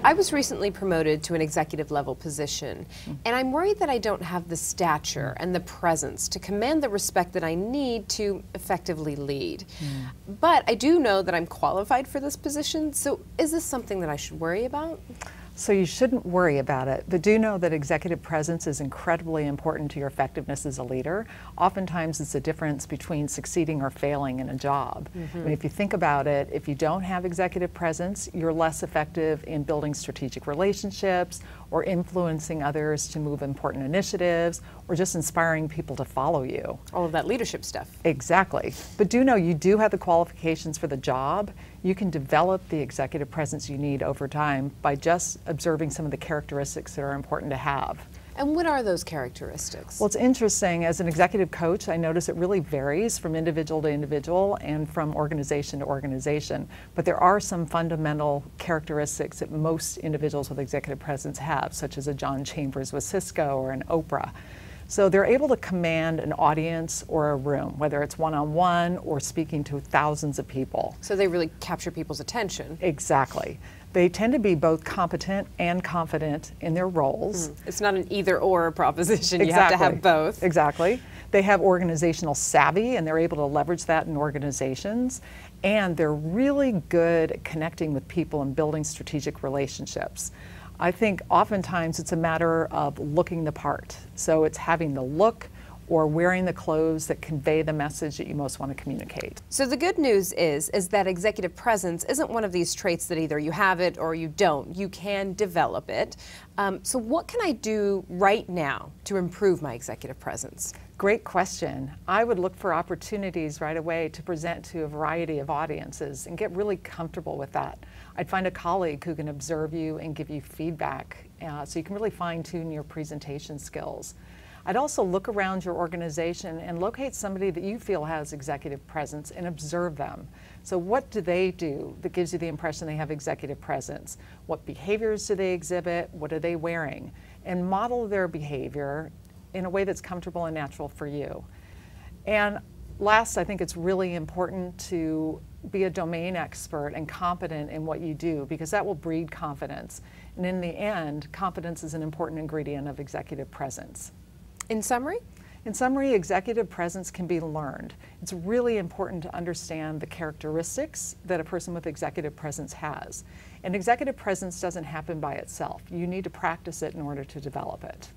I was recently promoted to an executive level position, and I'm worried that I don't have the stature and the presence to command the respect that I need to effectively lead. But I do know that I'm qualified for this position, so is this something that I should worry about? So you shouldn't worry about it, but do know that executive presence is incredibly important to your effectiveness as a leader. Oftentimes it's the difference between succeeding or failing in a job. I mean, if you think about it, if you don't have executive presence, you're less effective in building strategic relationships or influencing others to move important initiatives or just inspiring people to follow you. All of that leadership stuff. Exactly. But do know you do have the qualifications for the job. You can develop the executive presence you need over time by just observing some of the characteristics that are important to have. And what are those characteristics? Well, it's interesting. As an executive coach, I notice it really varies from individual to individual and from organization to organization. But there are some fundamental characteristics that most individuals with executive presence have, such as a John Chambers with Cisco or an Oprah. So they're able to command an audience or a room, whether it's one-on-one or speaking to thousands of people. So they really capture people's attention. Exactly. They tend to be both competent and confident in their roles. It's not an either-or proposition. Exactly. You have to have both. Exactly. They have organizational savvy, and they're able to leverage that in organizations. And they're really good at connecting with people and building strategic relationships. I think oftentimes it's a matter of looking the part. So it's having the look or wearing the clothes that convey the message that you most want to communicate. So the good news is that executive presence isn't one of these traits that either you have it or you don't. You can develop it. So what can I do right now to improve my executive presence? Great question. I would look for opportunities right away to present to a variety of audiences and get really comfortable with that. I'd find a colleague who can observe you and give you feedback so you can really fine-tune your presentation skills. I'd also look around your organization and locate somebody that you feel has executive presence and observe them. So what do they do that gives you the impression they have executive presence? What behaviors do they exhibit? What are they wearing? And model their behavior in a way that's comfortable and natural for you. And last, I think it's really important to be a domain expert and competent in what you do, because that will breed confidence. And in the end, confidence is an important ingredient of executive presence. In summary? In summary, executive presence can be learned. It's really important to understand the characteristics that a person with executive presence has. And executive presence doesn't happen by itself. You need to practice it in order to develop it.